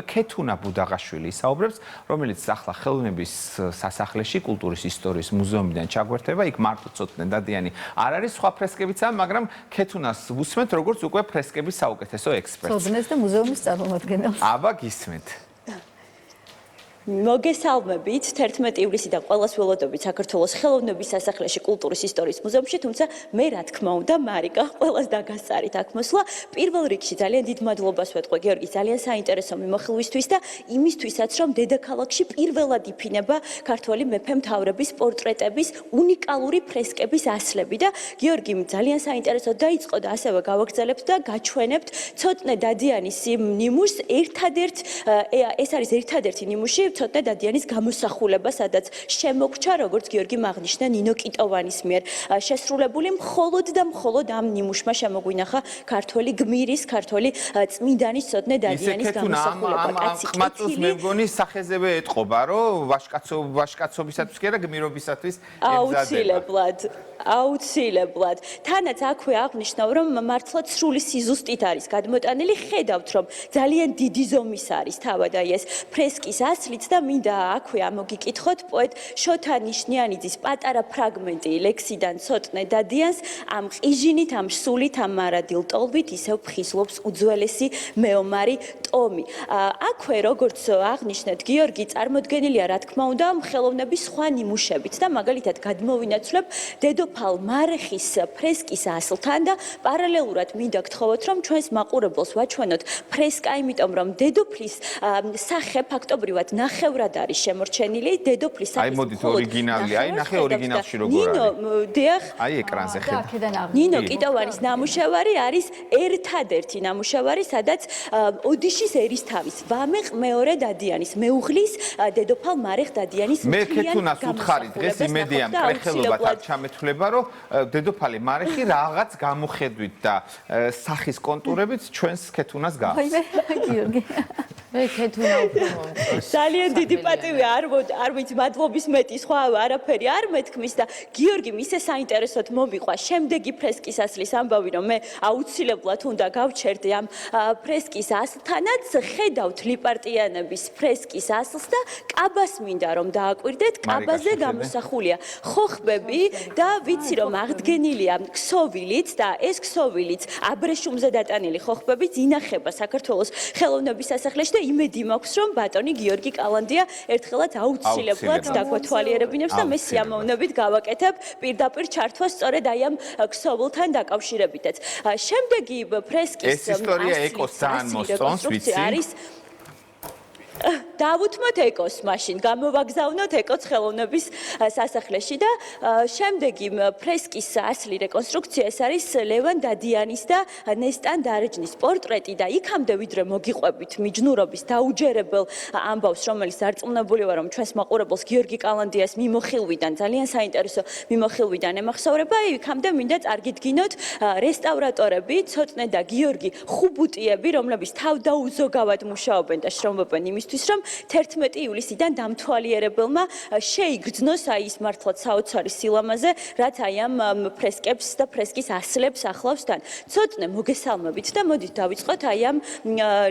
ქეთუნა ბუდაღაშვილი ისაუბრებს, რომელიც ახლა ხელოვნების სასახლეში კულტურის ისტორიის მუზეუმიდან ჩაგვერთება, იქ მარტო ცოტნე დადიანი არ არის, სხვა ფრესკებიცაა, მაგრამ ქეთუნას ვუსმენთ, როგორც უკვე ფრესკების საუკეთესო ექსპერტს. ცოდნეს და მუზეუმის წარმომადგენელს. აბა გისმენთ. მოგესალმებით 11 ივლისიდან ყველას ველოდებით საქართველოს ხელოვნების სასახლეში კულტურის ისტორიის მუზეუმში, თუმცა მე რა თქმა უნდა მარიკა ყველას დაგასწარით აქ მოსვლა. პირველ რიგში ძალიან დიდ მადლობას ვეთყვი გიორგი ძალიან საინტერესო მიმოხილვისთვის და იმისთვისაც რომ დედაქალაქში პირველად იფინება ქართველი მეფე მთავრების პორტრეტების უნიკალური ფრესკების ასლები და გიორგი ძალიან საინტერესოდ დაიწყო და ასევე გავაგრძელებთ და გაჩვენებთ ცოტნე დადიანის ნიმუშს ეს არის ერთადერთი ნიმუში ცოტნე დადიანის გამოსახულება, სადაც შემოგჩა, როგორც გიორგი აღნიშნა, ნინო კიტოვანის მიერ შესრულებული მხოლოდ და მხოლოდ ამ ნიმუშმა შემოგვინახა ქართველი გმირის, ქართველი წმინდანის ცოტნე დადიანის გამოსახულება. ყმაწვილს მე მგონი სახეზევე ეტყობა, რომ ვაშკაცობისათვის კი არა, გმირობისათვის აუცილებლად. თანაც აქვე აღნიშნავ, რომ მართლაც სრული სიზუსტით არის გადმოტანილი, ხედავთ, რომ ძალიან დიდი ზომის არის თავად აი ეს ფრესკის ასლით და მინდა აქვე ამოგიკითხოთ პოეტ შოთა ნიშნიანიძის პატარა ფრაგმენტი ლექსიდან ცოტნე დადიანს ამ ყიჟინით, ამ სულით, ამ მარადილ ტოლვით ისევ ფხიზლობს უძველესი მეომარი ტომი. აქვე როგორც აღნიშნეთ გიორგი წარმოდგენილია რა თქმა უნდა ხელოვნების სხვა ნიმუშებით და მაგალითად გადმოვინაცვლებ დედოფალ მარეხის ფრესკის ასლთან და პარალელურად მინდა გთხოვოთ რომ ჩვენს მაყურებელს ვაჩვენოთ ფრესკა, იმიტომ რომ დედოფლის სახე ფაქტობრივად ნახევრად არის შემორჩენილი დედოფლის სახის. აი მოდით ორიგინალი, აი ნახე ორიგინალში როგორ არის. აი ეკრანზე ხედავ. ნინო კიტოვანის ნამუშევარი არის ერთადერთი ნამუშევარი, სადაც ოდიშის ერისთავის ვამეყ მეორე დადიანის მეუღლის დედოფალ მარეხ დადიანის მე ქეთუნას უთხარი დღეს იმედია მკრეხელობათ არ ჩამეთვლება, რომ დედოფალი მარეხი რაღაც გამოხედვით და სახის კონტურებით ჩვენს ქეთუნას გავს. გიორგი მე ქეთუნა უფრო მომწონს. ძალიან დიდი პატივი არ ვიცი მადლობის მეტი სხვა არაფერი არ მეთქმის და გიორგიმ ისე საინტერესოდ მომიყვა შემდეგი ფრესკის ასლის ამბავი, რომ მე აუცილებლად უნდა გავჩერდე ამ ფრესკის ასლთანაც. ხედავთ ლიპარტიანების ფრესკის ასლს და კაბას მინდა რომ დააკვირდეთ. კაბაზე გამოსახულია ხოხბები და ვიცი რომ აღდგენილია ქსოვილიც და ეს ქსოვილიც აბრეშუმზე დატანილი ხოხბებიც ინახება საქართველოს ხელოვნების სასახლეში და იმედი მაქვს რომ ბატონი გიორგი კალანდია ერთხელაც აუცილებლად დაგვეთვალიერებინებს და მე სიამოვნებით გავაკეთებ პირდაპირ ჩართვას სწორედ აი ამ ქსოვილთან დაკავშირებითაც. შემდეგი ფრესკის ეს ისტორია ეკოს ძალიან მოსწონს, ვიცი. დავუთმოთ ეკოს მაშინ, გამოვაგზავნოთ ეკოს ხელოვნების სასახლეში და შემდეგი ფრესკის ასლი რეკონსტრუქცია ეს არის ლევან დადიანის და ნესტან დარეჯნის პორტრეტი და იქამდე ვიდრე მოგიყვებით მიჯნურობის დაუჯერებელ ამბავს, რომელიც დარწმუნებული ვარ, რომ ჩვენს მაყურებელს გიორგი კალანდიას მიმოხილვიდან, ძალიან საინტერესო მიმოხილვიდან ემახსოვრება, იქამდე მინდა წარგიდგინოთ რესტავრატორები, ცოტნე და გიორგი ხუბუტიები, რომლებიც თავდაუზოგავად მუშაობენ და შრომობენ იმისთვის რომ 11 ივლისიდან დამთვალიერებელმა შეიგრძნოს აი ის მართლაც საოცარი სილამაზე, რაც აი ამ ფრესკებს და ფრესკის ასლებს ახლავს თან. ცოტნე მოგესალმებით და მოდით დავიწყოთ აი ამ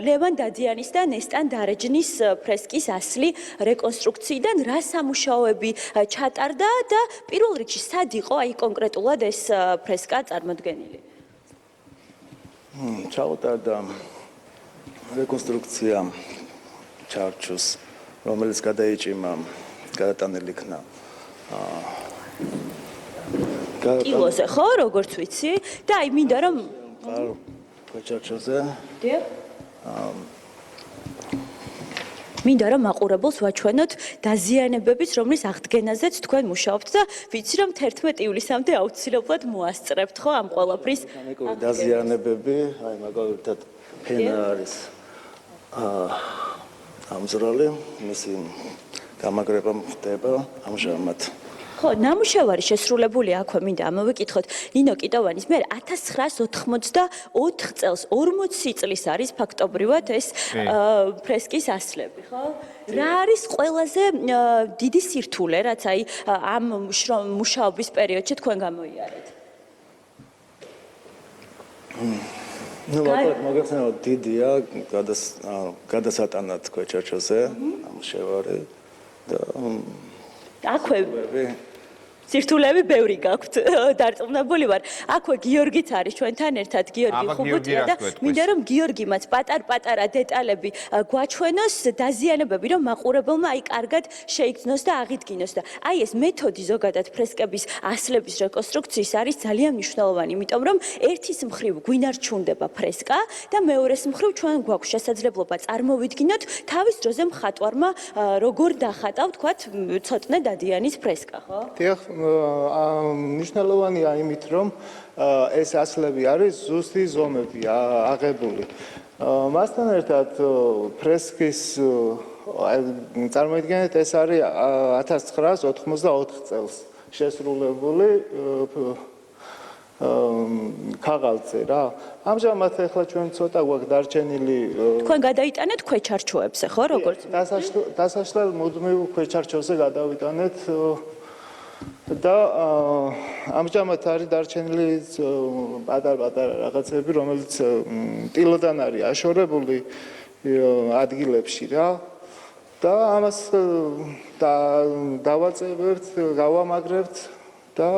ლევან დადიანის და ნესტან დარეჯნის ფრესკის ასლი რეკონსტრუქციიდან რა სამუშაოები ჩატარდა და პირველ რიგში სად იყო აი კონკრეტულად ეს ფრესკა წარმოდგენილი? ჩაუტარდა რეკონსტრუქცია ჩარჩოს, რომელიც გადაიჭიმა, გადატანილი იქნა. კილოზე ხო, როგორც ვიცი და აი მინდა რომ ჩარჩოზე. მინდა რომ მაყურებელს ვაჩვენოთ დაზიანებების, რომლის აღდგენაზეც თქვენ მუშაობთ და ვიცი რომ 11 ივლისამდე აუცილებლად მოასწრებთ ხო ამ ყველაფრის დაზიანებები, აი მაგალითად ფენა არის ამზრალი, მისი გამაგრება ხდება ამჟამად. ხო, ნამუშევარი შესრულებული აქვე მინდა ამოვიკითხოთ ნინო კიტოვანის მიერ 1984 წელს 40 წლის არის ფაქტობრივად ეს ფრესკის ასლები, ხო? რა არის ყველაზე დიდი სირთულე, რაც აი ამ მუშაობის პერიოდში თქვენ გამოიარეთ? ნუ მოგეხსენებათ დიდია გადასატანად ქვეჩარჩოზე ამ შევარე და აქვე სირთულეები ბევრი გაქვთ დარწმუნებული ვარ. აქვე გიორგიც არის ჩვენთან ერთად, გიორგი ხუბუტია და მინდა რომ გიორგი მას პატარ-პატარა დეტალები გვაჩვენოს, დაზიანებები რომ მაყურებელმა აი კარგად შეიგრძნოს და აღიდგინოს და აი ეს მეთოდი ზოგადად ფრესკების ასლების რეკონსტრუქციის არის ძალიან მნიშვნელოვანი, იმიტომ რომ ერთის მხრივ გვინარჩუნდება ფრესკა და მეორეს მხრივ ჩვენ გვაქვს შესაძლებლობა წარმოვიდგინოთ თავის დროზე მხატვარმა როგორ დახატა ვთქვათ ცოტნე დადიანის ფრესკა, ხო? მნიშვნელოვანია იმით, რომ ეს ასლები არის ზუსტი ზომები აღებული. მასთან ერთად ფრესკის წარმოიდგინეთ, ეს არის 1984 წელს შესრულებული ქაღალდზე რა. ამჟამად ახლა ჩვენ ცოტა გვაქვს დარჩენილი თქვენ გადაიტანეთ ქვეჩარჩოებზე, ხო, როგორც? დასაშლელ მუდმივ ქვეჩარჩოზე გადავიტანეთ და ამჟამად არის დარჩენილი პატარ-პატარა რაღაცები, რომელიც ტილოდან არის აშორებული ადგილებში რა. და ამას დავაწევებთ, გავამაგრებთ და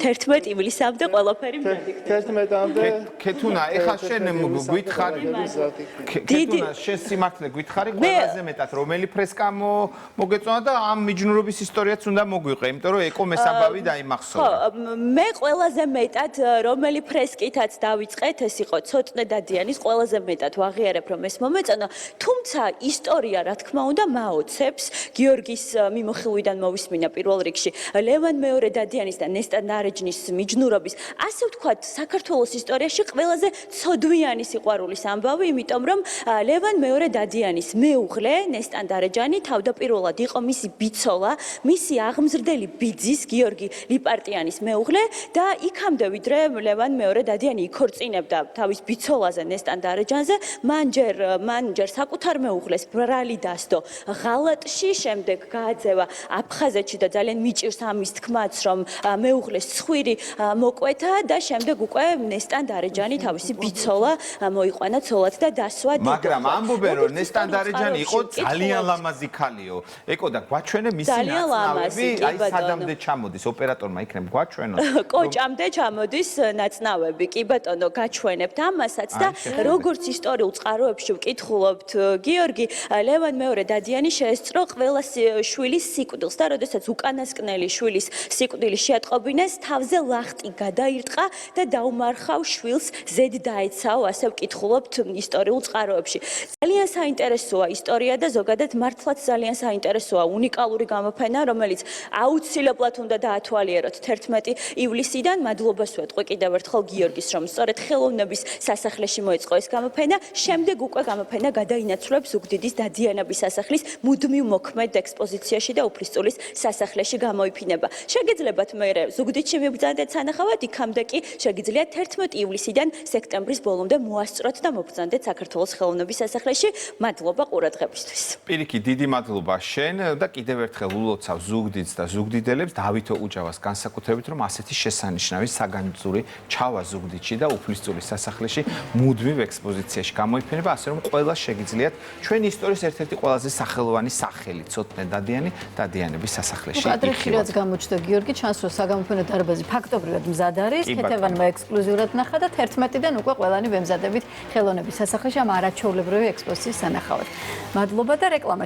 11 ივლისამდე ყველაფერი მზად 11-მდე ქეთუნა, ეხლა შენ გითხარი ქეთუნა, შენ სიმართლე გითხარი ყველაზე მეტად რომელი ფრესკა მოგეწონა და ამ მიჯნურობის ისტორიაც უნდა მოგვიყე, იმიტომ რომ ეკო მესაბავი დაიმახსოვრა. ხო, მე ყველაზე მეტად რომელი ფრესკითაც დავიწყეთ, ეს იყო ცოტნე დადიანის, ყველაზე მეტად ვაღიარებ რომ ეს მომეწონა, თუმცა ისტორია რა თქმა უნდა მაოცებს, გიორგის მიმოხილვიდან მოვისმინა პირველ რიგში, ლევან მეორე დადიანის და ნესტა ნარეჯნის მიჯნურობის, ასე ვთქვათ, საქართველოს ისტორიაში ყველაზე ცოდვიანი სიყვარულის ამბავი, იმიტომ რომ ლევან მეორე დადიანის მეუღლე ნესტა ნარეჯანი თავდაპირველად იყო მისი ბიცოლა, მისი აღმზრდელი ბიძის გიორგი ლიპარტიანის მეუღლე და იქამდე ვიდრე ლევან მეორე დადიანი იქორწინებდა თავის ბიცოლაზე ნესტა ნარეჯანზე, მან ჯერ საკუთარ მეუღლეს ბრალი დასდო ღალატში, შემდეგ გააძევა აფხაზეთში და ძალიან მიჭირს ამის თქმაც, რომ მეუღლეს ცხვირი მოკვეთა და შემდეგ უკვე ნესტა ნარეჯანი თავისი ბიცოლა მოიყვანა ცოლად და დასვა დედოფალად. მაგრამ ამბობენ რომ ნესტა ნარეჯანი იყო ძალიან ლამაზი ქალიო. ეკო და გვაჩვენე მისი ნაცნავები, აი სადამდე ჩამოდის ოპერატორმა იქნებ გვაჩვენოს. კოჭამდე ჩამოდის ნაცნავები, კი ბატონო, გაჩვენებთ ამასაც და როგორც ისტორიულ წყაროებში ვკითხულობთ, გიორგი ლევან მეორე დადიანი შეესწრო ყველა შვილის სიკვდილს და როდესაც უკანასკნელი შვილის სიკვდილი შეატყობინეს, თავზე ლახტი გადაირტყა და დაუმარხავ შვილს ზედ დაეცაო, ასე ვკითხულობთ ისტორიულ წყაროებში. ძალიან საინტერესოა ისტორია და ზოგადად მართლაც ძალიან საინტერესოა უნიკალური გამოფენა, რომელიც აუცილებლად უნდა დაათვალიეროთ 11 ივლისიდან. მადლობას ვეთყვი კიდევ ერთხელ გიორგის, რომ სწორედ ხელოვნების სასახლეში მოეწყო ეს გამოფენა. შემდეგ უკვე გამოფენა გადაინაცვლებს ზუგდიდის დადიანების სასახლის მუდმივ მოქმედ ექსპოზიციაში და უფლისწულის სასახლეში გამოიფინება. შეგიძლიათ მე ზუგდიდში მიბრძანდეთ სანახავად, იქამდე კი შეგიძლიათ 11 ივლისიდან სექტემბრის ბოლომდე მოასწროთ და მობრძანდეთ საქართველოს ხელოვნების სასახლეში. მადლობა ყურადღებისთვის. პირიქით, დიდი მადლობა შენ და კიდევ ერთხელ ულოცავ ზუგდიდს და ზუგდიდელებს, დავითო უჯავას განსაკუთრებით, რომ ასეთი შესანიშნავი საგანძური ჩავა ზუგდიდში და უფლისწულის სასახლეში მუდმივ ექსპოზიციაში გამოიფინება, ასე რომ ყველა შეგიძლიათ ჩვენი ისტორიის ერთ-ერთი ყველაზე სახელოვანი სახელი ცოტნე დადიანი დადიანების სასახლეში. კადრებში რაც გამოჩნდა გიორგი, ჩანს რომ საგამოფენო დარბაზი ფაქტობრივად მზად არის, ქეთევანმა ექსკლუზიურად ნახა და 11-დან უკვე ყველანი ვემზადებით ხელოვნების სასახლეში ამ არაჩვეულებრივი ექსპოზიციის სანახავად. მადლობა და რეკლამა